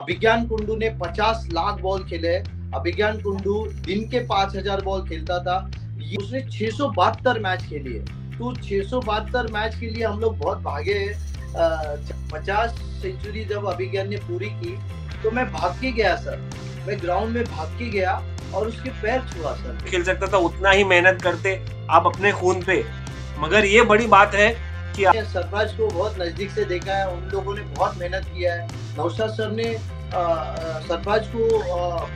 अभिज्ञान कुंडू ने 50 लाख बॉल खेले। अभिज्ञान कुंडू दिन के 5000 बॉल खेलता था। उसने 672 मैच खेली है। तो 672 मैच के लिए हम लोग बहुत भागे हैं। 50 सेंचुरी जब अभिज्ञान ने पूरी की तो मैं भाग के गया सर। मैं ग्राउंड में भाग के गया और उसके पैर छुआ सर। खेल सकता था उतना ही मेहनत करते आप अपने खून पे। मगर ये बड़ी बात है कि सरफराज को बहुत नजदीक से देखा है। उन लोगों ने बहुत मेहनत किया है। नौशाद सर ने सरफराज को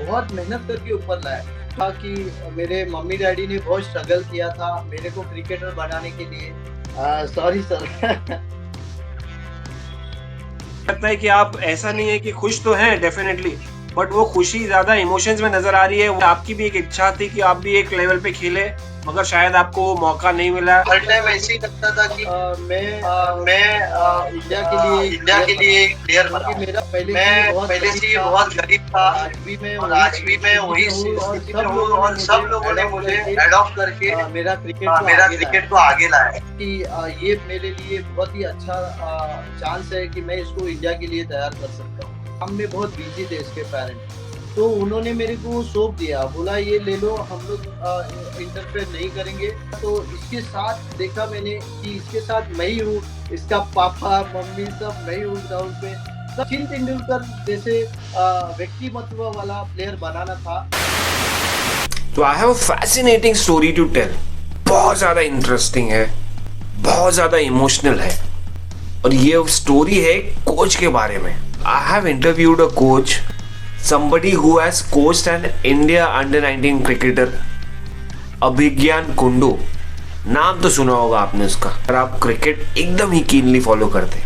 बहुत मेहनत करके ऊपर लाया। कि मेरे मम्मी डैडी ने बहुत स्ट्रगल किया था मेरे को क्रिकेटर बनाने के लिए। Sorry sir. लगता है कि आप ऐसा नहीं है कि खुश तो हैं डेफिनेटली, बट वो खुशी ज्यादा इमोशंस में नजर आ रही है। आपकी भी एक इच्छा थी कि आप भी एक लेवल पे खेले, मगर शायद आपको वो मौका नहीं मिला। हर टाइम ऐसे ही लगता था कि मैं इंडिया के लिए एक प्लेयर बना। मैं पहले से ही बहुत गरीब था और आज भी मैं वही स्थिति में हूँ और सब लोगों ने मुझे एडॉप्ट करके मेरा क्रिकेट को आगे लाया। कि ये मेरे लिए बहुत ही अच्छा चांस है कि मैं इसको इंडिया के लिए तैयार कर सकता हूँ। हम में बहुत बिजी थे इसके पेरेंट्स, तो उन्होंने मेरे को सौंप दिया, बोला ये ले लो, हम लोग इंटरफेयर नहीं करेंगे। तो इसके साथ देखा मैंने कि इसके साथ मैं ही हूँ, इसका पापा मम्मी सब मैं ही हूँ ग्राउंड पे। सचिन तेंदुलकर जैसे व्यक्तिमत्व वाला प्लेयर बनाना था। तो I have a fascinating story to tell. बहुत ज़्यादा इंटरेस्टिंग है, बहुत ज़्यादा इमोशनल है, और ये स्टोरी है कोच के बारे में। I have interviewed a coach, somebody who has coached an India under-19 cricketer, अभिज्ञान कुंडू। नाम तो सुना होगा आपने उसका, और आप क्रिकेट एकदम ही कीनली फॉलो करते।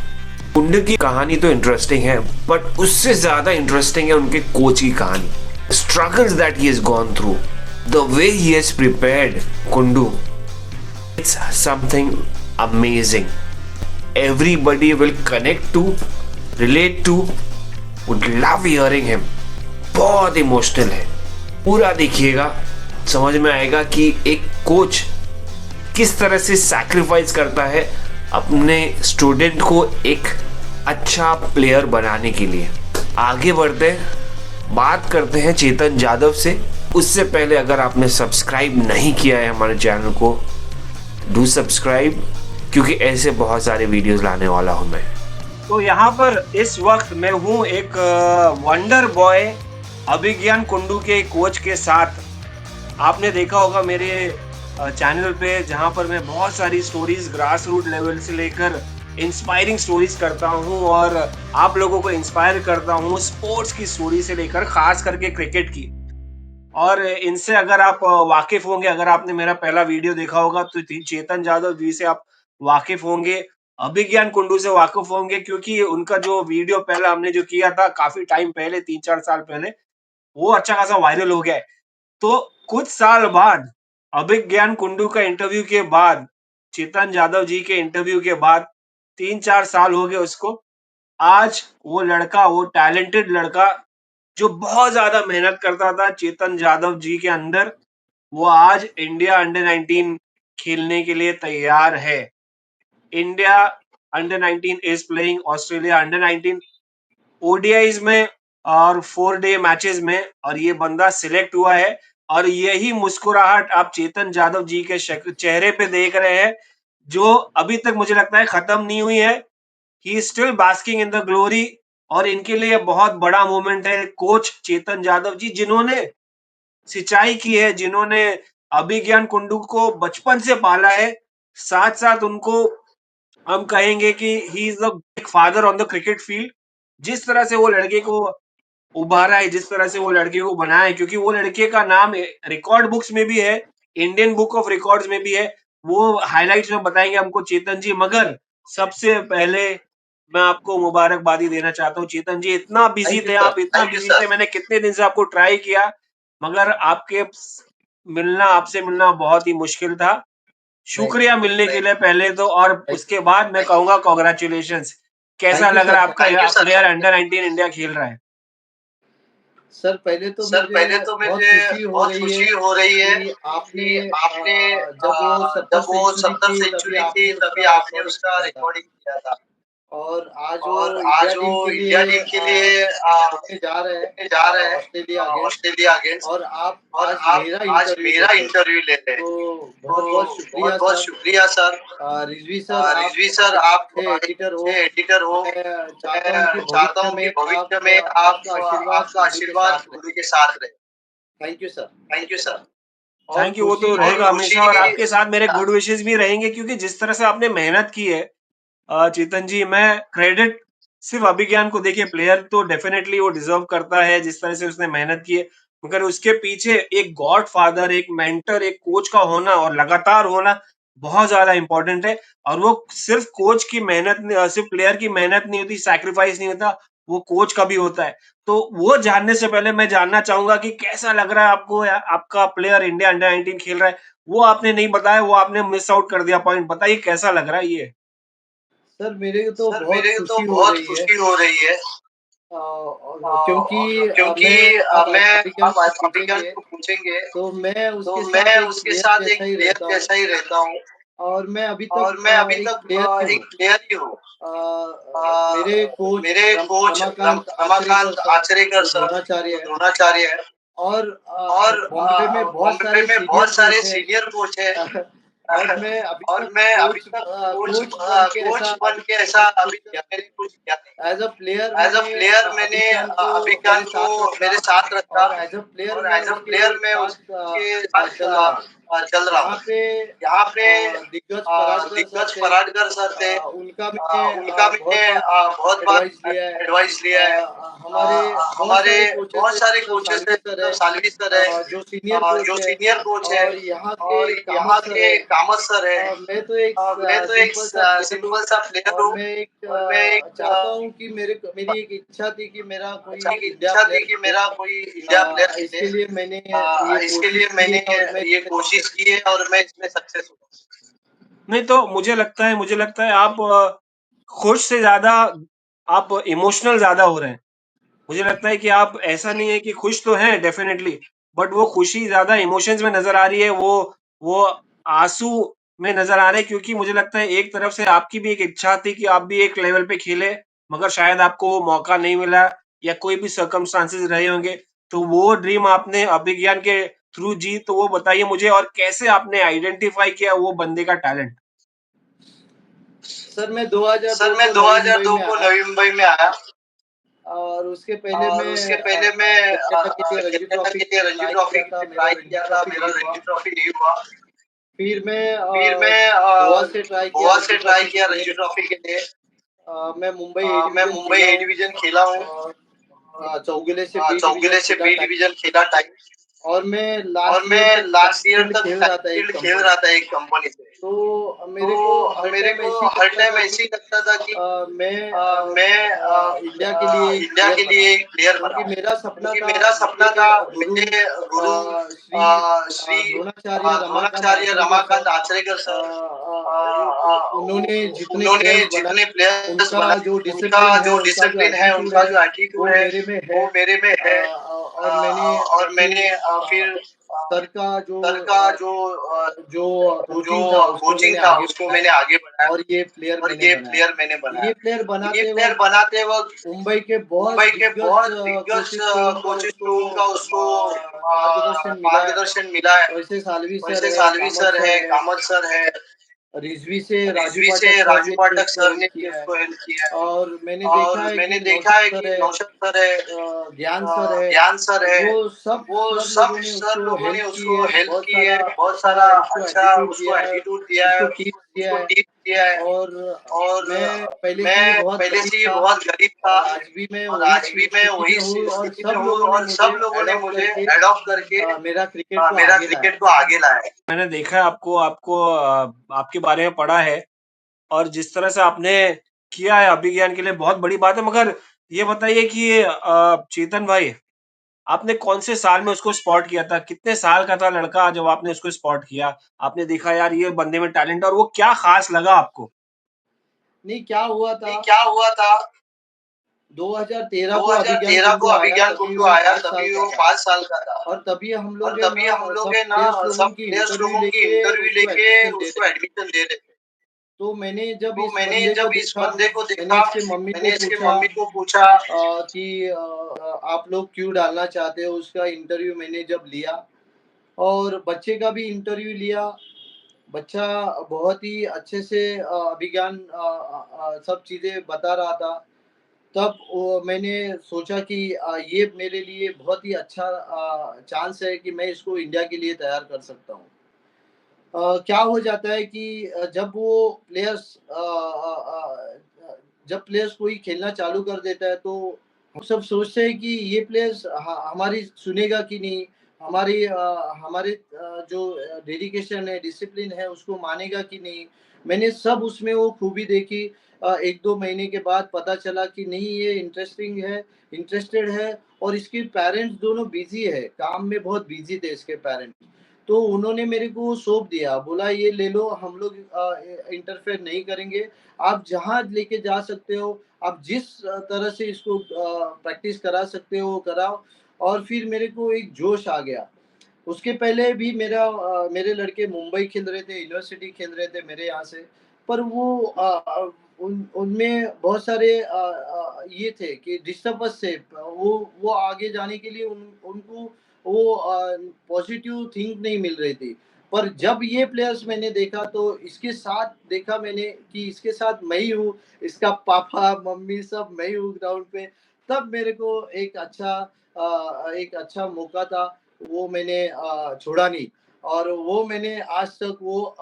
कुंडू की कहानी तो इंटरेस्टिंग है, बट उससे ज्यादा इंटरेस्टिंग है उनके कोच की कहानी। Struggles that he has gone through, the way he has prepared Kundu, it's something amazing. Everybody will connect to, relate to, would love hearing him. बहुत इमोशनल है, पूरा देखिएगा, समझ में आएगा कि एक कोच किस तरह से सैक्रिफाइस करता है अपने स्टूडेंट को एक अच्छा प्लेयर बनाने के लिए। आगे बढ़ते हैं, बात करते हैं चेतन जादव से। उससे पहले अगर आपने सब्सक्राइब नहीं किया है हमारे चैनल को, डू सब्सक्राइब, क्योंकि ऐसे बहुत सारे वीडियोस लाने वाला हूं मैं। तो यहाँ पर इस वक्त मैं हूँ एक वंडर बॉय अभिज्ञान कुंडू के कोच के साथ। आपने देखा होगा मेरे चैनल पे, जहाँ पर मैं बहुत सारी स्टोरीज ग्रास रूट लेवल से लेकर इंस्पायरिंग स्टोरीज करता हूँ और आप लोगों को इंस्पायर करता हूँ स्पोर्ट्स की स्टोरी से लेकर खास करके क्रिकेट की। और इनसे अगर आप वाकिफ होंगे, अगर आपने मेरा पहला वीडियो देखा होगा तो चेतन जादव जी से आप वाकिफ होंगे, अभिज्ञान कुंडू से वाकिफ होंगे, क्योंकि उनका जो वीडियो पहला हमने जो किया था काफी टाइम पहले, 3-4 साल पहले, वो अच्छा खासा वायरल हो गया है। तो कुछ साल बाद अभिज्ञान कुंडू का इंटरव्यू के बाद, चेतन जादव जी के इंटरव्यू के बाद 3-4 साल हो गए उसको। आज वो लड़का, वो टैलेंटेड लड़का जो बहुत ज्यादा मेहनत करता था चेतन जादव जी के अंदर, वो आज इंडिया अंडर 19 खेलने के लिए तैयार है। India under 19 is playing Australia under 19 ODIs में और 4 डे मैचेस में, और ये बंदा सिलेक्ट हुआ है। और यही मुस्कुराहट आप चेतन जादव जी के चेहरे पे देख रहे हैं, जो अभी तक मुझे लगता है खत्म नहीं हुई है। He is still basking in the glory. और इनके लिए बहुत बड़ा मोमेंट है कोच चेतन जादव जी, जिन्होंने सिंचाई की है, जिन्होंने अभिज्ञान कुंडू को बचपन से पाला है। साथ साथ उनको हम कहेंगे कि he is the father on the cricket field. जिस तरह से वो लड़के को उभारा है, जिस तरह से वो लड़के को बनाया है, क्योंकि वो लड़के का नाम रिकॉर्ड बुक्स में भी है, इंडियन बुक ऑफ रिकॉर्ड्स में भी है। वो हाइलाइट्स में बताएंगे हमको चेतन जी, मगर सबसे पहले मैं आपको मुबारकबादी देना चाहता हूँ। चेतन जी, इतना बिजी थे आप, इतना बिजी थे, मैंने कितने दिन से आपको ट्राई किया, मगर आपसे मिलना बहुत ही मुश्किल था। शुक्रिया मिलने के लिए पहले तो, और उसके बाद मैं कहूंगा कांग्रेचुलेशंस। कैसा लग रहा है आपका प्लेयर अंडर 19 इंडिया खेल रहा है? सर पहले तो मुझे बहुत खुशी हो रही है कि आपने जब वो 70 जब वो 70 सेंचुरी थी सेंचुरी थी तभी आपने उसका रिकॉर्डिंग किया था। और आज और वो आज इंडिया टीम वो के इंडिया लिए टीम के लिए खेलने जा रहे खेलने जा रहे हैं हैं ऑस्ट्रेलिया अगेंस्ट। Australia against. और आप और आज आप मेरा आज इंटरव्यू मेरा लेते हैं, इंटरव्यू लेते हैं, तो तो बहुत बहुत शुक्रिया बहुत बहुत सर। शुक्रिया सर। रिजवी सर, आप रिजवी सर, आप अच्छे एडिटर हो। अच्छे एडिटर हो। मैं चाहता हूँ कि मैं चाहता भविष्य हूँ कि में भविष्य आप में आपका आप आशीर्वाद आपका उन्हीं के आशीर्वाद साथ रहे। उन्हीं के साथ रहे। Thank you sir. Thank you sir. और थैंक यू, वो तो खुशी रहेगा खुशी हमेशा, और आपके साथ मेरे गुड विशेस भी रहेंगे, क्योंकि जिस तरह से आपने मेहनत की है चेतन जी, मैं क्रेडिट सिर्फ अभिज्ञान को देखिए, प्लेयर तो डेफिनेटली वो डिजर्व करता है जिस तरह से उसने मेहनत की है, मगर उसके पीछे एक गॉड फादर, एक मेंटर, एक कोच का होना और लगातार होना बहुत ज्यादा इंपॉर्टेंट है। और वो सिर्फ कोच की मेहनत सिर्फ प्लेयर की मेहनत नहीं होती, सैक्रिफाइस नहीं होता, वो कोच का भी होता है। तो वो जानने से पहले मैं जानना चाहूंगा कि कैसा लग रहा है आपको, आपका प्लेयर इंडिया अंडर 19 खेल रहा है, वो आपने नहीं बताया, वो आपने मिस आउट कर दिया पॉइंट, बताइए कैसा लग रहा है ये। सर, मेरे को तो सर, बहुत मेरे को तो खुशी हो बहुत रही है। खुशी हो रही है, क्योंकि क्योंकि मैं आप मैं अभिज्ञान आप को अभिज्ञान पूछेंगे को पूछेंगे तो मैं तो उसके साथ मैं एक उसके प्लेयर साथ एक जैसा ही प्लेयर रहता हूँ। जैसा ही रहता हूँ। और मैं अभी और तक मैं अभी एक तक प्लेयर ही हूँ। एक प्लेयर ही हूँ। मेरे कोच मेरे कोच रमाकांत आचरेकर रमाकांत सर, आचरेकर जो सर, द्रोणाचार्य जो है। द्रोणाचार्य है। और और बॉम्बे में बहुत बॉम्बे सारे में सीनियर बहुत कोच सारे हैं। सीनियर कोच है। और मैं अभी और तक मैं अभी कोच तक कोच कोच बन के ऐसा कोच बन अभी के तक ऐसा मैंने कुछ अभी तक किया मैंने कुछ किया नहीं। नहीं। As a player as a मैंने प्लेयर मैंने अभिज्ञान को अभिज्ञान मेरे को साथ रखा। मेरे साथ रखा। और एज अ प्लेयर और मैं एज अ उसके प्लेयर मैं साथ उसके साथ चल रहा हूँ। चल रहा यहाँ हूँ। पे यहाँ पे दिग्गज पराडकर सर दिग्गज थे। पराडकर सर थे। उनका मैंने उनका बहुत मैंने बार बहुत बार एडवाइस लिया है। एडवाइस लिया है। हमारे बहुत हमारे सारे कोचेस बहुत है, सारे तो कोचेस सालवी है, सर है, सालवी सर है, जो सीनियर कोच जो है। सीनियर कोच है, और यहाँ के और यहाँ कामत सर के है। कामत सर है। मैं तो एक मैं तो एक सिंपल सा प्लेयर हूँ। सिंपल सा प्लेयर और हूँ। मैं एक और मैं एक चाहता हूँ कि मेरी एक इच्छा थी कि मेरा कोई अच्छा की इंडिया इच्छा थी प्लेयर कि मिले। मेरा कोई इंडिया प्लेयर मिले। इसके लिए मैंने ये इसके लिए कोशिश की मैंने है और मैं ये इसमें कोशिश सक्सेस। की है और मैं इसमें सक्सेस हुआ। नहीं तो मुझे लगता है आप खुश से ज्यादा आप इमोशनल ज्यादा हो रहे हैं। मुझे लगता है कि आप, ऐसा नहीं है कि खुश तो हैं डेफिनेटली, बट वो खुशी ज्यादा इमोशंस में नजर आ रही है, वो आंसू में नजर आ रहे हैं, क्योंकि मुझे लगता है एक तरफ से आपकी भी एक इच्छा थी कि आप भी एक लेवल पे खेले, मगर शायद आपको वो मौका नहीं मिला, या कोई भी सर्कमस्टांसेस रहे होंगे। तो वो ड्रीम आपने अभिज्ञान के थ्रू जी, तो वो बताइए मुझे, और कैसे आपने आइडेंटिफाई किया वो बंदे का टैलेंट। सर, मैं 2002 सर, मैं को नवी मुंबई 2002 में को आया। नवी मुंबई में आया। और उसके पहले और मैं उसके पहले मैं कलकत्ता के लिए रणजी कलकत्ता ट्रॉफी के लिए रणजी ट्राई ट्रॉफी किया के था, लिए मेरा ट्राई रणजी किया था, ट्रॉफी मेरा नहीं हुआ। रणजी ट्रॉफी नहीं हुआ। फिर मैं फिर मैं गोवा से ट्राई किया गोवा रणजी से ट्राई ट्रॉफी किया के लिए। रणजी ट्रॉफी के लिए। मैं मुंबई ए मैं डिवीजन मुंबई खेला ए हूँ। डिवीजन खेला हूँ। और चौगुले से बी डिवीजन चौगुले से खेला बी टाइम। डिवीजन खेला टाइम। और मैं और लास्ट ईयर मैं तक लास्ट ईयर फील्ड तक खेल रहा था एक फील्ड खेल कंपनी रहा से। था एक कंपनी से। तो मेरे को तो हर मेरे टाइम को ऐसे ही हर लगता टाइम था ऐसे कि ही लगता था कि मैं मैं इंडिया के लिए एक इंडिया प्लेयर के लिए बनाऊं। एक प्लेयर क्योंकि बनाऊं। मेरा सपना क्योंकि था। मेरा सपना था, मेरे गुरु मेरे गुरु श्री श्री द्रोणाचार्य रमाकांत द्रोणाचार्य आचरेकर सर, रमाकांत आचरेकर सर, उन्होंने जितने उन्होंने प्लेयर्स जितने बनाए, प्लेयर्स उनका बनाए, जो उनका डिसिप्लिन है, जो उनका जो डिसिप्लिन है, एटीट्यूड उनका है, जो एटीट्यूड वो है, मेरे में है। वो मेरे में है। और मैंने और फिर मैंने फिर सर का सर का जो जो कोचिंग था उसको कोचिंग मैंने था आगे उसको बढ़ाया। मैंने आगे बढ़ाया। और ये प्लेयर और मैंने ये बनाया। प्लेयर मैंने बनाया। ये प्लेयर ये बनाते प्लेयर वक्त बनाते वक्त मुंबई के बहुत मुंबई के दिग्गज बहुत दिग्गज कोचेस लोगों का कोचेस उसको लोगों का उसको मार्गदर्शन मिला है। मार्गदर्शन मिला है। वैसे सालवी सर वैसे है, सालवी कामत सर सर है, है, कामत सर है, रिजवी से राजू रिजवी से पाठक सर राजू ने भी पाठक उसको सर हेल्प ने भी किया है। उसको हेल्प किया है। और मैंने देखा और है मैंने कि देखा नौशाद है सर कि है, नौशाद सर है, ज्ञान सर है, ज्ञान सर है, वो सब वो सर सब लोगों ने सर उसको लोगों ने हेल्प की उसको है। हेल्प बहुत की सारा है, बहुत अच्छा सारा उसको अच्छा एटीट्यूड उसको दिया है, एटीट्यूड दिया उसको है, टिप्स दिया उसको है। टिप दिया है। और और मैं पहले से ही मैं बहुत पहले गरीब से ही था। बहुत गरीब था, और आज भी मैं और वही आज भी मैं स्थिति वही में हूँ। और स्थिति में सब हूँ, लोगों ने और मुझे सब लोगों ने अडॉप्ट मुझे करके अडॉप्ट करके मेरा क्रिकेट को मेरा आगे लाया। क्रिकेट को आगे लाया है। मैंने देखा है आपको आपको आपके बारे में पढ़ा है, और जिस तरह से आपने किया है अभिज्ञान के लिए, बहुत बड़ी बात है। मगर ये बताइए कि चेतन भाई, आपने कौन से साल में उसको स्पॉट किया था? कितने साल का था लड़का जब आपने उसको स्पॉट किया? आपने देखा यार ये बंदे में टैलेंट है, और वो क्या खास लगा आपको? नहीं, क्या हुआ था, नहीं, क्या हुआ था, 2013 को अभिज्ञान 2013 को कुंडू आया, अभिज्ञान तभी कुंडू वो आया, 5 साल तभी का वो था। 5 साल का था। और तभी हम और लोग है तभी ना, हम सब लोग है ना, प्लेयर्स लोगों सब की प्लेयर्स इंटरव्यू लोगों की लेके इंटरव्यू उसको लेके एडमिशन दे रहे उसको थे। एडमिशन दे रहे थे। तो मैंने जब तो इस मैंने बंदे को जब इस देखा, बंदे को मैंने देखा, इसके मम्मी मैंने को इसके पूछा मम्मी को पूछा कि आप लोग क्यों डालना चाहते हो, उसका इंटरव्यू मैंने जब लिया और बच्चे का भी इंटरव्यू लिया। बच्चा बहुत ही अच्छे से अभिज्ञान सब चीज़ें बता रहा था। तब वो मैंने सोचा कि ये मेरे लिए बहुत ही अच्छा चांस है कि मैं इसको इंडिया के लिए तैयार कर सकता हूँ। क्या हो जाता है कि जब वो प्लेयर्स जब प्लेयर्स कोई खेलना चालू कर देता है तो हम सब सोचते हैं कि ये प्लेयर्स हमारी सुनेगा कि नहीं, हमारे जो डेडिकेशन है, डिसिप्लिन है, उसको मानेगा कि नहीं। मैंने सब उसमें वो खूबी देखी। 1-2 महीने के बाद पता चला कि नहीं, ये इंटरेस्टेड है और इसके पेरेंट्स दोनों बिज़ी है, काम में बहुत बिज़ी थे इसके पेरेंट्स। तो उन्होंने मेरे को सौंप दिया, बोला ये ले लो, हम लोग इंटरफेयर नहीं करेंगे, आप जहाँ लेके जा सकते हो, आप जिस तरह से इसको प्रैक्टिस करा सकते हो वो कराओ। और फिर मेरे को एक जोश आ गया। उसके पहले भी मेरे लड़के मुंबई खेल रहे थे, यूनिवर्सिटी खेल रहे थे मेरे यहाँ से, पर वो उनमें बहुत सारे ये थे कि डिस्टर्बेंस थे। वो आगे जाने के लिए उनको वो पॉजिटिव थिंक नहीं मिल रही थी। पर जब ये प्लेयर्स मैंने देखा तो इसके साथ देखा मैंने कि इसके साथ मैं ही हूँ, इसका पापा, मम्मी सब मैं ही हूँ ग्राउंड पे। तब मेरे को एक अच्छा मौका था, वो मैंने छोड़ा नहीं और वो मैंने आज तक वो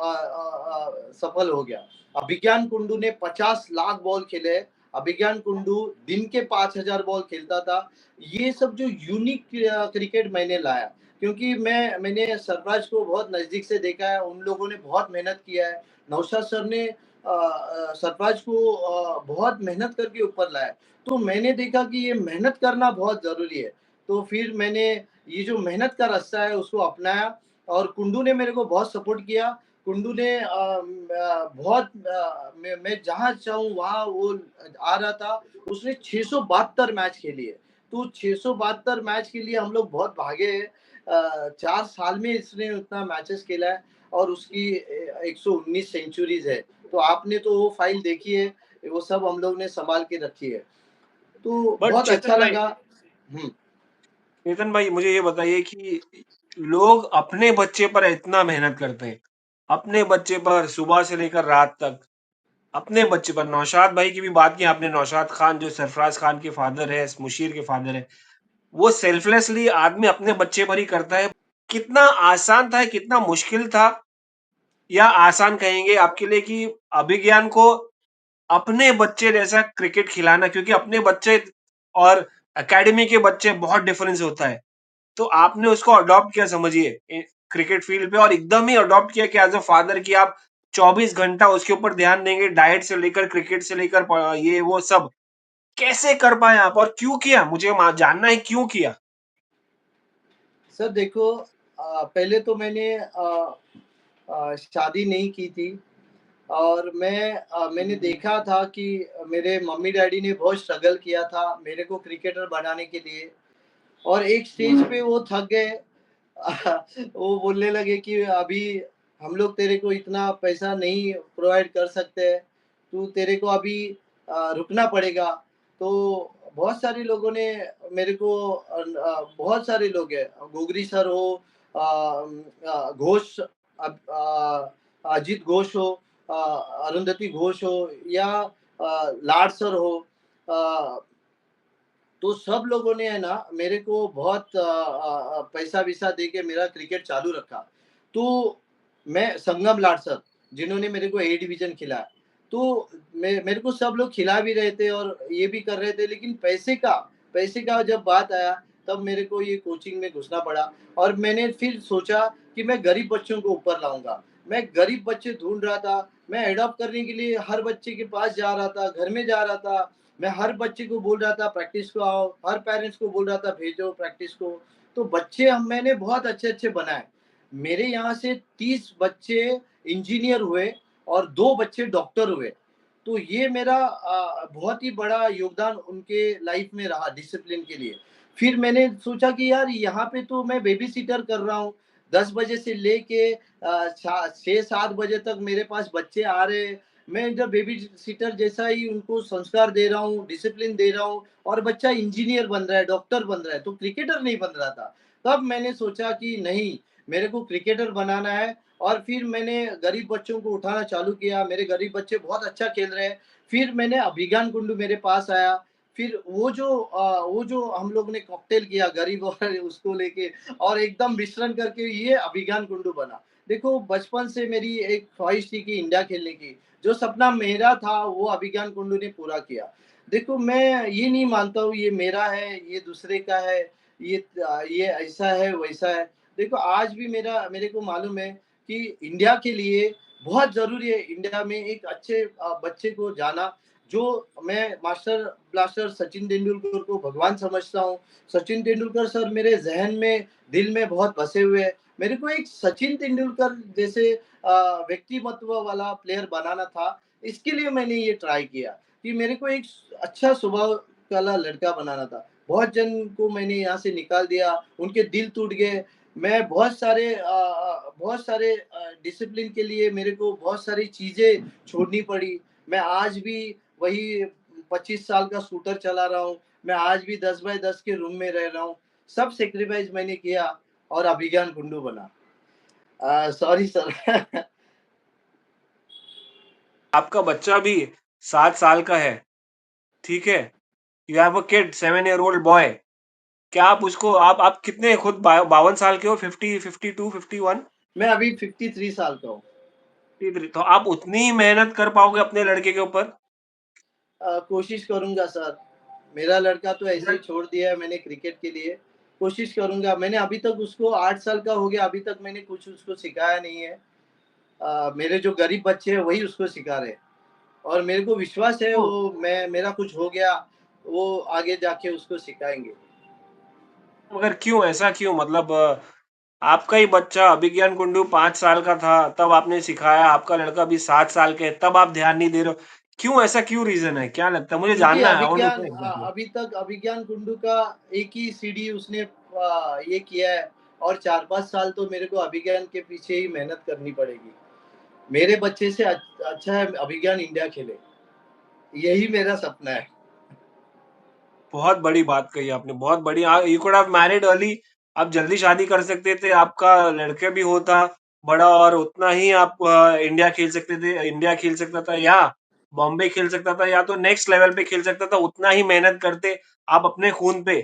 सफल हो गया। अभिज्ञान कुंडू ने 50 लाख बॉल खेले। अभिज्ञान कुंडू दिन के 5000 बॉल खेलता था। ये सब जो यूनिक क्रिकेट मैंने लाया, क्योंकि मैंने सरफराज को बहुत नज़दीक से देखा है, उन लोगों ने बहुत मेहनत किया है। नौशाद सर ने सरफराज को बहुत मेहनत करके ऊपर लाया। तो मैंने देखा कि ये मेहनत करना बहुत ज़रूरी है। तो फिर मैंने ये जो मेहनत का रास्ता है उसको अपनाया और कुंडू ने मेरे को बहुत सपोर्ट किया। कुंडू ने बहुत मैं जहाँ चाहूँ वहाँ वो आ रहा था। उसने 672 मैच खेली है। तो 672 मैच के लिए हम लोग बहुत भागे हैं। 4 साल में इसने उतना मैचेस खेला है और उसकी 119 सेंचुरीज़ है। तो आपने तो वो फ़ाइल देखी है, वो सब हम लोग ने सँभाल के रखी है। तो बट बहुत अच्छा लगा। हुँ। चेतन भाई मुझे ये बताइए कि लोग अपने बच्चे पर इतना मेहनत करते हैं, अपने बच्चे पर सुबह से लेकर रात तक, अपने बच्चे पर। नौशाद भाई की भी बात की आपने, नौशाद खान जो सरफराज खान के फादर है, मुशीर के फादर है, वो सेल्फलेसली आदमी अपने बच्चे पर ही करता है। कितना आसान था, कितना मुश्किल था, या आसान कहेंगे आपके लिए कि अभिज्ञान को अपने बच्चे जैसा क्रिकेट खिलाना, क्योंकि अपने बच्चे और एकेडमी के बच्चे बहुत डिफरेंस होता है। तो आपने उसको अडॉप्ट किया समझिए क्रिकेट फील्ड पे, और एकदम ही अडॉप्ट किया कि एज अ फादर कि आप 24 घंटा उसके ऊपर ध्यान देंगे, डाइट से लेकर क्रिकेट से लेकर ये वो सब। कैसे कर पाए आप और क्यों किया? मुझे जानना है क्यों किया? सर देखो, पहले तो शादी नहीं की थी और मैंने देखा था कि मेरे मम्मी-डैडी ने बहुत स्ट्रगल किया था मेरे को क्रिकेटर बनाने के लिए और एक स्टेज पे वो थक गए। वो बोलने लगे कि अभी हम लोग तेरे को इतना पैसा नहीं प्रोवाइड कर सकते हैं, तेरे को अभी रुकना पड़ेगा। तो बहुत सारे लोगों ने मेरे को बहुत सारे लोग हैं, गोगरी सर हो, घोष, अजीत घोष हो, अरुंधति घोष हो या लाड सर हो, अ, तो सब लोगों ने है ना मेरे को बहुत पैसा-वैसा दे के मेरा क्रिकेट चालू रखा। तो मैं संगम लाड सर, जिन्होंने मेरे को ए डिवीज़न खिलाया, तो मेरे को सब लोग खिला भी रहे थे और ये भी कर रहे थे, लेकिन पैसे का जब बात आया, तब मेरे को ये कोचिंग में घुसना पड़ा और मैंने फिर सोचा कि मैं गरीब बच्चों को ऊपर लाऊँगा। मैं गरीब बच्चे ढूँढ रहा था, मैं एडॉप्ट करने के लिए हर बच्चे के पास जा रहा था, घर में जा रहा था। मैं हर बच्चे को बोल रहा था प्रैक्टिस को आओ, हर पेरेंट्स को बोल रहा था भेजो प्रैक्टिस को। तो बच्चे मैंने बहुत अच्छे-अच्छे बनाए। मेरे यहाँ से 30 बच्चे इंजीनियर हुए और 2 बच्चे डॉक्टर हुए। तो ये मेरा बहुत ही बड़ा योगदान उनके लाइफ में रहा डिसिप्लिन के लिए। फिर मैंने सोचा कि यार यहाँ पे तो मैं बेबी सिटर कर रहा हूँ। 10 बजे से लेके 6-7 बजे तक मेरे पास बच्चे आ रहे हैं। मैं इधर बेबी सिटर जैसा ही उनको संस्कार दे रहा हूँ, डिसिप्लिन दे रहा हूँ और बच्चा इंजीनियर बन रहा है, डॉक्टर बन रहा है, तो क्रिकेटर नहीं बन रहा था। तब मैंने सोचा कि नहीं, मेरे को क्रिकेटर बनाना है और फिर मैंने गरीब बच्चों को उठाना चालू किया। मेरे गरीब बच्चे बहुत अच्छा खेल रहे हैं। फिर मैंने अभिज्ञान कुंडू मेरे पास आया। फिर वो जो हम लोग ने कॉकटेल किया गरीब और उसको लेके और एकदम मिश्रण करके ये अभिज्ञान कुंडू बना। देखो बचपन से मेरी एक ख्वाहिश थी कि इंडिया खेलने की। जो सपना मेरा था वो अभिज्ञान कुंडू ने पूरा किया। देखो मैं ये नहीं मानता हूँ ये मेरा है, ये दूसरे का है, ये ऐसा है, वैसा है। देखो आज भी मेरे को मालूम है कि इंडिया के लिए बहुत ज़रूरी है इंडिया में एक अच्छे बच्चे को जाना, जो मैं मास्टर ब्लास्टर सचिन तेंदुलकर को भगवान समझता हूँ। सचिन तेंदुलकर सर मेरे ज़हन में, दिल में बहुत बसे हुए हैं। मेरे को एक सचिन तेंदुलकर जैसे व्यक्तिमत्व वाला प्लेयर बनाना था, इसके लिए मैंने ये ट्राई किया कि मेरे को एक अच्छा स्वभाव वाला लड़का बनाना था। बहुत जन को मैंने यहाँ से निकाल दिया, उनके दिल टूट गए। मैं बहुत सारे डिसिप्लिन के लिए मेरे को बहुत सारी चीज़ें छोड़नी पड़ी। मैं आज भी वही 25 साल का स्कूटर चला रहा हूँ। मैं आज भी 10 बाय 10 के रूम में रह रहा हूँ। सब सैक्रिफाइस मैंने किया और अभिज्ञान कुंडू बना। Sorry sir. आपका बच्चा भी 7 साल का है, ठीक है? You have a kid 7 year old boy. क्या आप उसको आप कितने खुद 52 साल के हो? 50, 52, 51? मैं अभी 53 साल का हूँ। तो आप उतनी ही मेहनत कर पाओगे अपने लड़के के ऊपर? कोशिश करूँगा सर। मेरा लड़का तो ऐसे ही अगर छोड़ दिया है मैंने क्रिकेट के लिए। कोशिश करूँगा। मैंने अभी तक उसको 8 साल का हो गया, अभी तक मैंने कुछ उसको सिखाया नहीं है। मेरे जो गरीब बच्चे हैं वही उसको सिखा रहे हैं और मेरे को विश्वास है क्यों वो मैं मेरा कुछ हो गया, वो आगे जाके उसको सिखाएँगे। मगर क्यों ऐसा क्यों? मतलब आपका ही बच्चा अभिज्ञान कुंडू 5 साल का था, तब आपने सिखाया, आपका लड़का भी 7 साल के है, तब आप ध्यान नहीं दे रहे हो। क्यों ऐसा क्यों रीज़न है? क्या लगता है? मुझे क्योंकि जानना है, I want to know exactly. अभी तक अभिज्ञान कुंडू का एक ही सीढ़ी उसने ये किया है और 4-5 साल तो मेरे को अभिज्ञान के पीछे ही मेहनत करनी पड़ेगी। मेरे बच्चे से अच्छा है अभिज्ञान इंडिया खेले। यही मेरा सपना है। बहुत बड़ी बात कही आपने, बहुत बड़ी। You could have married early. आप जल्दी शादी कर सकते थे, आपका लड़के भी होता बड़ा और उतना ही आप इंडिया खेल सकते थे, इंडिया खेल सकता था या बॉम्बे खेल सकता था या तो नेक्स्ट लेवल पे खेल सकता था, उतना ही मेहनत करते आप अपने खून पे।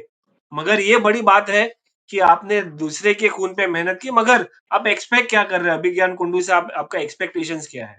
मगर ये बड़ी बात है कि आपने दूसरे के खून पे मेहनत की, मगर आप एक्सपेक्ट क्या कर रहे हैं अभिज्ञान कुंडू से? आपका एक्सपेक्टेशंस क्या है?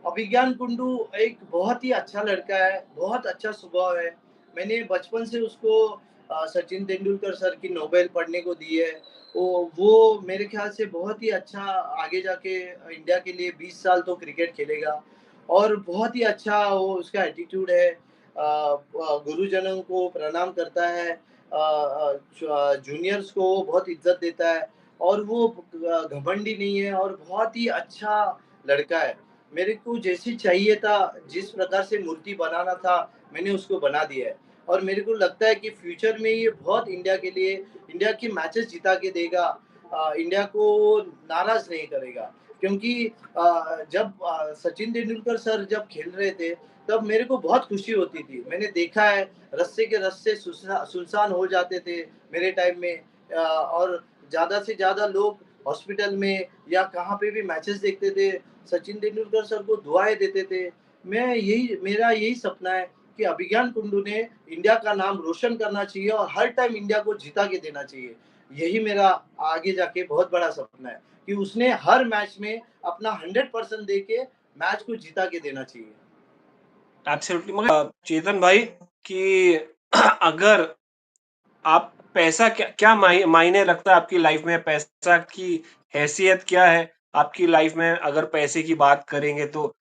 अभिज्ञान कुंडू एक बहुत ही अच्छा लड़का है, बहुत अच्छा स्वभाव है। मैंने बचपन से उसको सचिन तेंदुलकर सर की नोबेल पढ़ने को दी है। वो मेरे ख़्याल से बहुत ही अच्छा आगे जाके इंडिया के लिए 20 साल तो क्रिकेट खेलेगा और बहुत ही अच्छा वो उसका एटीट्यूड है। गुरुजनों को प्रणाम करता है। जूनियर्स को वो बहुत इज़्ज़त देता है और वो घमंडी नहीं है और बहुत ही अच्छा लड़का है। मेरे को जैसी चाहिए था, जिस प्रकार से मूर्ति बनाना था, मैंने उसको बना दिया है और मेरे को लगता है कि फ्यूचर में ये बहुत इंडिया के लिए इंडिया की मैचेस जिता के देगा। इंडिया को नाराज़ नहीं करेगा क्योंकि जब सचिन तेंदुलकर सर जब खेल रहे थे, तब मेरे को बहुत खुशी होती थी। मैंने देखा है रस्से के रस्से सुनसान हो जाते थे मेरे टाइम में और ज़्यादा से ज़्यादा लोग हॉस्पिटल में या कहाँ पे भी मैचेस देखते थे, सचिन तेंदुलकर सर को दुआएँ देते थे। मेरा यही सपना है कि अभिज्ञान कुंडू ने इंडिया का नाम रोशन करना चाहिए और हर टाइम इंडिया को जिता के देना चाहिए। यही मेरा आगे जाके बहुत बड़ा सपना है कि उसने हर मैच में अपना 100% दे के मैच को जिता के देना चाहिए। एब्सोल्युटली। मगर चेतन भाई कि अगर आप पैसा क्या क्या मायने रखता है आपकी लाइफ में? पैसा की हैसियत क्या है आपकी लाइफ में? अगर पैसे की बात करेंगे तो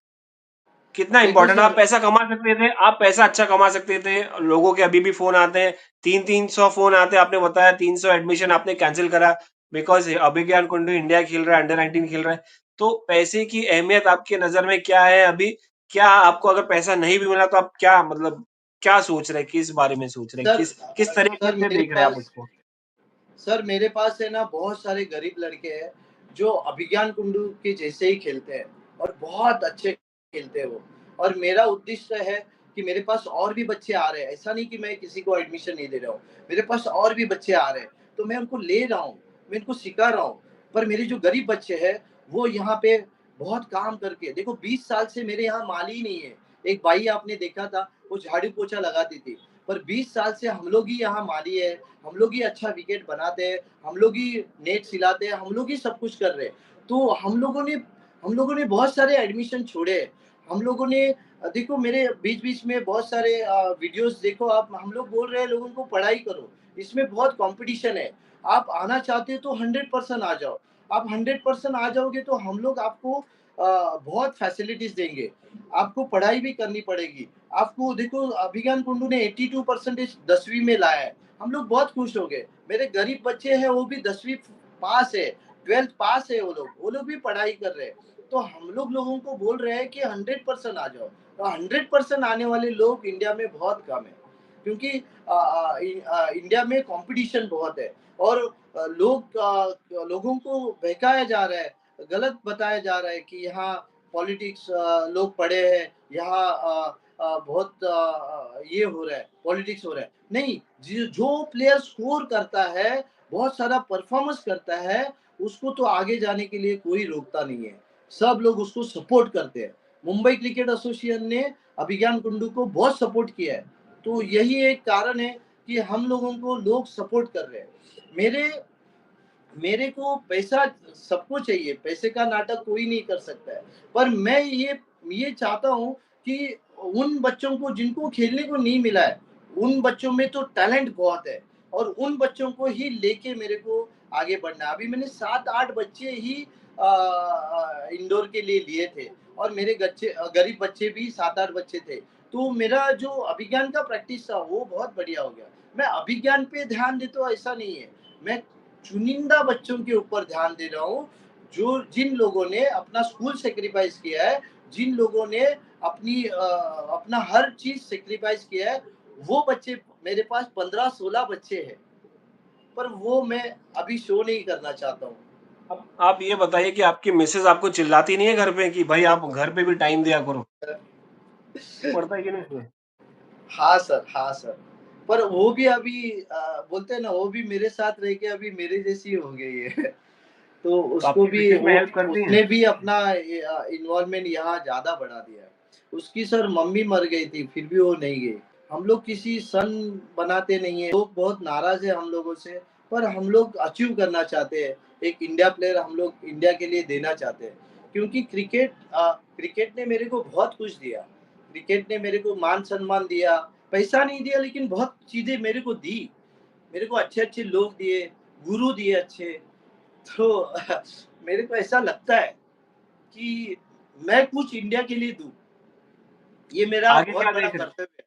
कितना देखो इंपॉर्टेंट? आप सर पैसा कमा सकते थे, आप पैसा अच्छा कमा सकते थे। लोगों के अभी भी फोन आते हैं, 300 फोन आते हैं। आपने बताया 300 एडमिशन आपने कैंसिल करा बिकॉज अभिज्ञान कुंडू इंडिया खेल रहा है, अंडर 19 खेल रहा है। तो पैसे की अहमियत आपके नजर में क्या है अभी? क्या आपको अगर पैसा नहीं भी मिला तो आप क्या मतलब क्या सोच रहे हैं? किस बारे में सोच रहे हैं? सर किस तरीके सर से देख रहे हैं आप उसको? मेरे पास है ना बहुत सारे गरीब लड़के हैं जो अभिज्ञान कुंडू के जैसे ही खेलते हैं और बहुत अच्छे खेलते हैं वो। और मेरा उद्देश्य है कि मेरे पास और भी बच्चे आ रहे हैं, ऐसा नहीं कि मैं किसी को एडमिशन नहीं दे रहा हूँ। मेरे पास और भी बच्चे आ रहे हैं, तो मैं उनको ले रहा हूँ, मैं इनको सिखा रहा हूँ। पर मेरे जो गरीब बच्चे हैं, वो यहाँ पे बहुत काम करके देखो 20 साल से मेरे यहाँ माली ही नहीं है। एक बाई आपने देखा था, वो झाड़ू-पोछा लगाती थी। पर 20 साल से हम लोग ही यहाँ माली है, हम लोग ही अच्छा विकेट बनाते हैं, हम लोग ही नेट सिलाते हैं, हम लोग ही सब कुछ कर रहे हैं। तो हम लोगों ने बहुत सारे एडमिशन छोड़े हैं। हम लोगों ने देखो मेरे बीच-बीच में बहुत सारे वीडियोज़ देखो आप, हम लोग बोल रहे हैं लोगों को पढ़ाई करो, इसमें बहुत कॉम्पिटिशन है। आप आना चाहते हो तो 100% आ जाओ। आप 100% आ जाओगे तो हम लोग आपको बहुत फैसिलिटीज़ देंगे। आपको पढ़ाई भी करनी पड़ेगी। आपको देखो अभिज्ञान कुंडू ने 82 परसेंटेज 10वीं में लाया है। हम लोग बहुत खुश हो गए। मेरे गरीब बच्चे हैं वो भी 10वीं पास है, 12th पास है वो लोग भी पढ़ाई कर रहे हैं। तो हम लोग लोगों को बोल रहे हैं कि 100% आ जाओ। तो 100% आने वाले लोग इंडिया में बहुत कम है। क्योंकि इंडिया में कंपटीशन बहुत है और लोगों को बहकाया जा रहा है, गलत बताया जा रहा है कि यहाँ पॉलिटिक्स लोग पढ़े हैं, यहाँ बहुत ये हो रहा है, पॉलिटिक्स हो रहा है। नहीं, जो प्लेयर स्कोर करता है, बहुत सारा परफॉर्मेंस करता है, उसको तो आगे जाने के लिए कोई रोकता नहीं है। सब लोग उसको सपोर्ट करते हैं। मुंबई क्रिकेट एसोसिएशन ने अभिज्ञान कुंडू को बहुत सपोर्ट किया है। तो यही एक कारण है कि हम लोगों को लोग सपोर्ट कर रहे हैं। मेरे मेरे को पैसा सबको चाहिए, पैसे का नाटक कोई नहीं कर सकता है। पर मैं ये चाहता हूँ कि उन बच्चों को जिनको खेलने को नहीं मिला है, उन बच्चों में तो टैलेंट बहुत है और उन बच्चों को ही लेके मेरे को आगे बढ़ना है। अभी मैंने 7-8 बच्चे ही इंडोर के लिए लिए थे और मेरे गरीब बच्चे भी 7-8 बच्चे थे। तो मेरा जो अभिज्ञान का प्रैक्टिस था वो बहुत बढ़िया हो गया। मैं अभिज्ञान पे ध्यान देता हूँ ऐसा नहीं है। मैं चुनिंदा बच्चों के ऊपर ध्यान दे रहा हूँ, जो जिन लोगों ने अपना स्कूल सैक्रिफाइस किया है, जिन लोगों ने अपना हर चीज़ सैक्रिफाइस किया है, वो बच्चे मेरे पास 15-16 बच्चे हैं, पर वो मैं अभी शो नहीं करना चाहता हूँ। अब आप ये बताइए कि आपकी मिसेज़ आपको चिल्लाती नहीं है घर पे कि भाई आप घर पे भी टाइम दिया करो? पड़ता है कि नहीं इसमें? हाँ सर। पर वो भी अभी बोलते हैं ना, वो भी मेरे साथ रह के अभी मेरे जैसी हो गई है। तो तो उसको आपकी भी मिसेज़ में वो हेल्प करती हैं? उसने भी अपना इन्वॉल्वमेंट यहाँ ज़्यादा बढ़ा दिया है। उसकी सर मम्मी मर गई थी, फिर भी वो नहीं गई। हम लोग किसी सन बनाते नहीं हैं, लोग बहुत नाराज़ हैं हम लोगों से, पर हम लोग अचीव करना चाहते हैं। एक इंडिया प्लेयर हम लोग इंडिया के लिए देना चाहते हैं। क्योंकि क्रिकेट ने मेरे को बहुत कुछ दिया। क्रिकेट ने मेरे को मान-सम्मान दिया, पैसा नहीं दिया लेकिन बहुत चीज़ें मेरे को दी। मेरे को अच्छे-अच्छे लोग दिए, गुरु दिए अच्छे। तो मेरे को ऐसा लगता है कि मैं कुछ इंडिया के लिए दूँ, ये मेरा आगे क्या बहुत बड़ा देख रहे हैं? कर्तव्य है।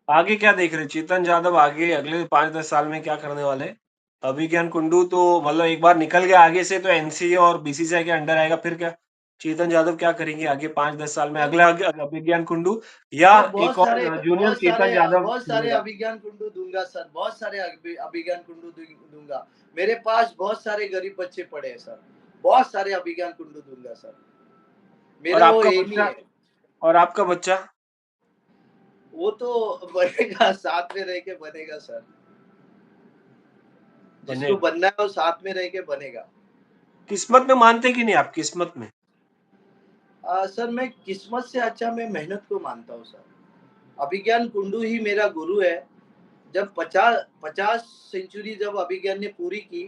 आगे क्या देख रहे हैं? चेतन यादव आगे अगले 5-10 साल में क्या करने वाले हैं? अभिज्ञान कुंडू तो मतलब एक बार निकल गया आगे से तो एनसीए और बीसीसीआई के अंडर आएगा, फिर क्या? चेतन यादव क्या करेंगे आगे 5-10 साल में? सर अगला अभिज्ञान कुंडू या सर एक और जूनियर चेतन यादव बहुत सारे चलेगा? अभिज्ञान कुंडू दूँगा सर, बहुत सारे अभिज्ञान कुंडू दूँगा। मेरे पास बहुत सारे गरीब बच्चे पड़े हैं सर, बहुत सारे अभिज्ञान कुंडू दूँगा सर। और मेरा वो आपका एम ही बच्चा है। और आपका बच्चा? वो तो बनेगा, साथ में रह के बनेगा सर। बने जिसको बनना है वो साथ में रह के बनेगा। किस्मत में मानते कि नहीं आप किस्मत में? सर मैं किस्मत से अच्छा मैं मेहनत को मानता हूँ सर। अभिज्ञान कुंडू ही मेरा गुरु है। जब 50 सेंचुरी जब अभिज्ञान ने पूरी की,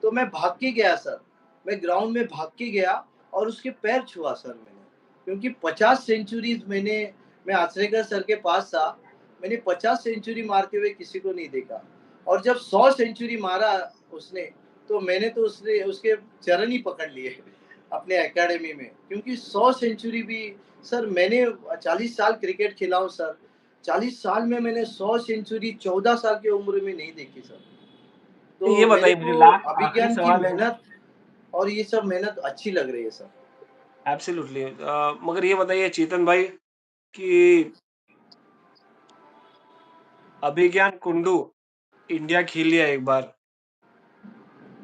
तो मैं भाग के गया सर। मैं ग्राउंड में भाग के गया और उसके पैर छुआ सर मैंने। क्योंकि 50 सेंचुरीज़ मैं आचरेकर सर के पास था। मैंने 50 सेंचुरी मारते हुए किसी को नहीं देखा और जब 100 सेंचुरी मारा उसने, तो मैंने तो उसने उसके चरण ही पकड़ लिए अपने अकेडमी में। क्योंकि 100 सेंचुरी भी सर मैंने 40 साल क्रिकेट खेला हूँ सर। 40 साल में मैंने 100 सेंचुरी 14 साल की उम्र में नहीं देखी सर। ये तो मेरे बताइए मुझे को लास्ट आखिरी अभिज्ञान की सवाल है। मेहनत और ये सब मेहनत अच्छी लग रही है सर। एब्सोल्युटली मगर ये बताइए चेतन भाई कि अभिज्ञान कुंडू इंडिया खेल लिया एक बार,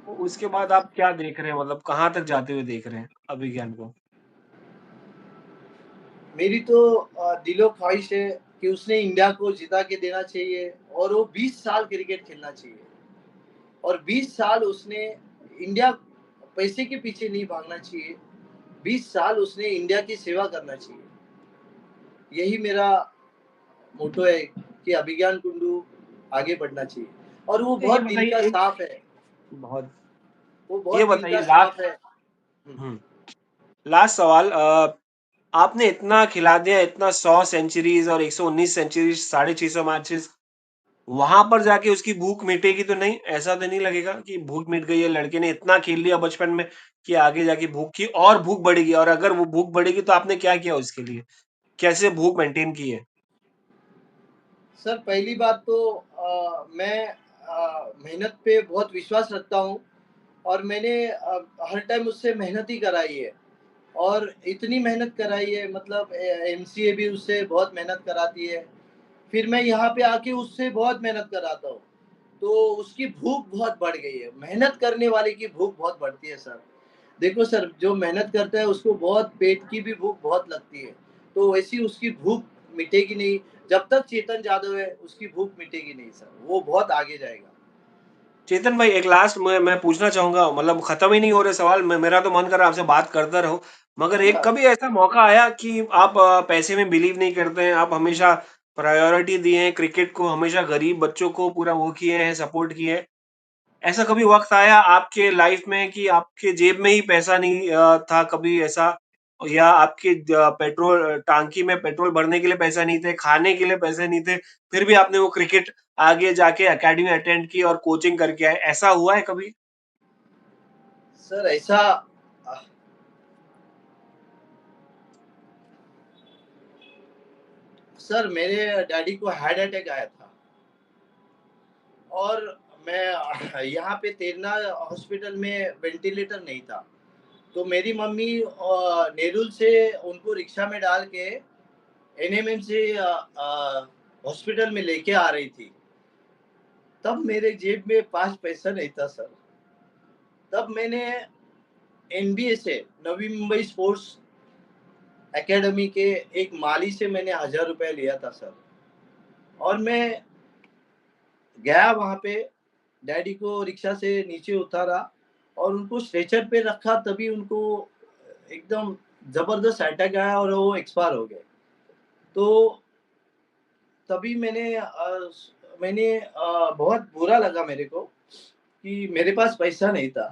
तो उसके बाद आप क्या देख रहे हैं मतलब कहाँ तक जाते हुए देख रहे हैं अभिज्ञान को? मेरी तो दिलो ख्वाहिश है कि उसने इंडिया को जिता के देना चाहिए और वो 20 साल क्रिकेट खेलना चाहिए और 20 साल उसने इंडिया पैसे के पीछे नहीं भागना चाहिए। 20 साल उसने इंडिया की सेवा करना चाहिए। यही मेरा मोटो है कि अभिज्ञान कुंडू आगे बढ़ना चाहिए और वो ये बहुत दिल का बताइए एक साफ है। बहुत वो ये बहुत दिल बताइए का लास्ट साफ है। हुँ। लास्ट सवाल आपने इतना खिला दिया, इतना 100 सेंचुरीज और 119 सेंचुरीज, 650 मैचेस, वहां पर जाके उसकी भूख मिटेगी तो नहीं? ऐसा तो नहीं लगेगा कि भूख मिट गई है, लड़के ने इतना खेल लिया बचपन में कि आगे जाके भूख की और भूख बढ़ेगी, और अगर वो भूख बढ़ेगी तो आपने क्या किया उसके लिए? कैसे भूख मेंटेन की है? सर पहली बात तो मैं मेहनत पे बहुत विश्वास रखता हूँ और मैंने हर टाइम उससे मेहनत ही कराई है और इतनी मेहनत कराई है मतलब एमसीए भी उससे बहुत मेहनत कराती है। फिर मैं यहाँ पे आके उससे बहुत मेहनत कराता हूँ। तो उसकी भूख बहुत बढ़ गई है। मेहनत करने वाले की भूख बहुत बढ़ती है सर। देखो सर, जो मेहनत करता है उसको बहुत पेट की भी भूख बहुत लगती है। तो वैसी उसकी भूख मिटेगी नहीं। जब तक चेतन जादव है, उसकी भूख मिटेगी नहीं सर। वो बहुत आगे जाएगा। चेतन भाई, एक लास्ट मैं पूछना चाहूंगा, मतलब खत्म ही नहीं हो रहे सवाल, मेरा तो मन कर रहा है आपसे बात करता रहो, मगर एक हाँ, कभी ऐसा मौका आया कि आप पैसे में बिलीव नहीं करते हैं, आप हमेशा प्रायोरिटी दिए हैं क्रिकेट को, हमेशा गरीब बच्चों को पूरा वो किए हैं, सपोर्ट किए हैं, ऐसा कभी वक्त आया आपके लाइफ में कि आपके जेब में ही पैसा नहीं था कभी ऐसा, या आपके पेट्रोल टांकी में पेट्रोल भरने के लिए पैसा नहीं थे, खाने के लिए पैसे नहीं थे, फिर भी आपने वो क्रिकेट आगे जाके एकेडमी अटेंड की और कोचिंग करके आए, ऐसा हुआ है कभी? सर ऐसा अ, सर मेरे डैडी को हार्ट अटैक आया था और मैं यहाँ पे तेरना हॉस्पिटल में वेंटिलेटर नहीं था। तो मेरी मम्मी नेरुल से उनको रिक्शा में डाल के एनएमएम से हॉस्पिटल में लेके आ रही थी। तब मेरे जेब में 5 पैसा नहीं था सर। तब मैंने एनबीए से नवी मुंबई स्पोर्ट्स एकेडमी के एक माली से मैंने 1000 रुपए लिया था सर। और मैं गया वहाँ पे, डैडी को रिक्शा से नीचे उतारा और उनको स्ट्रेचर पे रखा तभी उनको एकदम ज़बरदस्त अटैक आया और वो एक्सपायर हो गए। तो तभी बहुत बुरा लगा मेरे को कि मेरे पास पैसा नहीं था।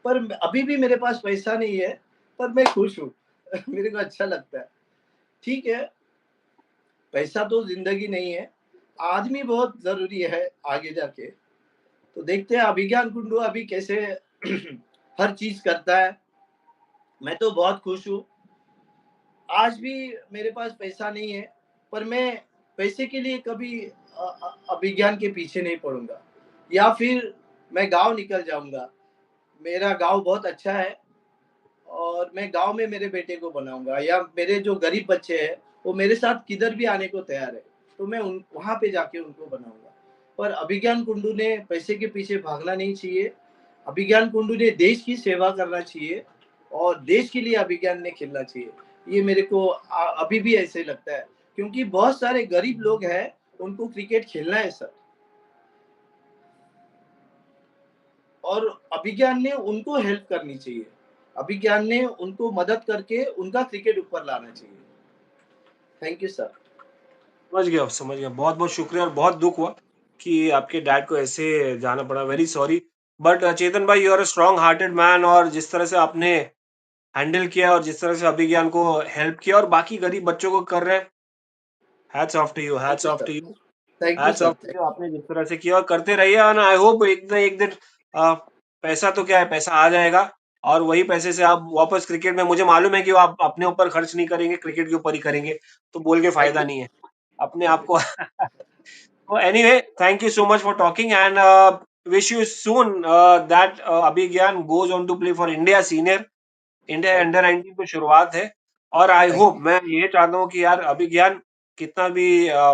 पर अभी भी मेरे पास पैसा नहीं है, पर मैं खुश हूँ। मेरे को अच्छा लगता है। ठीक है, पैसा तो ज़िंदगी नहीं है, आदमी बहुत ज़रूरी है आगे जाके। तो देखते हैं अभिज्ञान कुंडू अभी कैसे हर चीज़ करता है। मैं तो बहुत खुश हूँ। आज भी मेरे पास पैसा नहीं है, पर मैं पैसे के लिए कभी अभिज्ञान के पीछे नहीं पड़ूँगा या फिर मैं गाँव निकल जाऊँगा। मेरा गाँव बहुत अच्छा है और मैं गाँव में मेरे बेटे को बनाऊँगा या मेरे जो गरीब बच्चे हैं, वो मेरे साथ किधर भी आने को तैयार है, तो मैं उन वहाँ पे जाके उनको बनाऊँगा। पर अभिज्ञान कुंडू ने पैसे के पीछे भागना नहीं चाहिए। अभिज्ञान कुंडू ने देश की सेवा करना चाहिए और देश के लिए अभिज्ञान ने खेलना चाहिए। ये मेरे को अभी भी ऐसे लगता है क्योंकि बहुत सारे गरीब लोग हैं, उनको क्रिकेट खेलना है सर और अभिज्ञान ने उनको हेल्प करनी चाहिए। अभिज्ञान ने उनको मदद करके उनका क्रिकेट ऊपर लाना चाहिए। Thank you sir. समझ गया, बहुत बहुत शुक्रिया, और बहुत दुख हुआ कि आपके डैड को ऐसे जाना पड़ा, वेरी सॉरी। बट चेतन भाई, you are a strong hearted man, और जिस तरह से आपने हैंडल किया और जिस तरह से अभिज्ञान को हेल्प किया और बाकी गरीब बच्चों को कर रहे हैं, hats off to you, thank hats you off sir. To you, thank you hats sir. Off to you, आपने जिस तरह से किया और करते रहिए, और आई होप एक ना एक दिन पैसा तो क्या है, पैसा आ जाएगा, और वही पैसे से आप वापस क्रिकेट में, मुझे मालूम है कि वो आप अपने ऊपर खर्च नहीं करेंगे, क्रिकेट के ऊपर ही करेंगे, तो बोल के थैंक फायदा यू। नहीं है अपने आप को। So anyway, thank you so much for talking, and wish you soon that Abhigyan goes on to play for India Senior, India thank under 19 तो शुरुआत है, और आई होप, यू। मैं ये चाहता हूँ कि यार अभिज्ञान कितना भी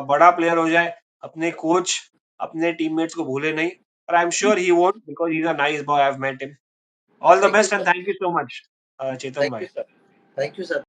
बड़ा प्लेयर हो जाए, अपने कोच, अपने टीममेट्स को भूले नहीं, और I am sure he won't, because he is a nice boy, I have met him. All the thank you best and sir. Thank you so much Chetan thank you भाई। Sir. Thank you sir.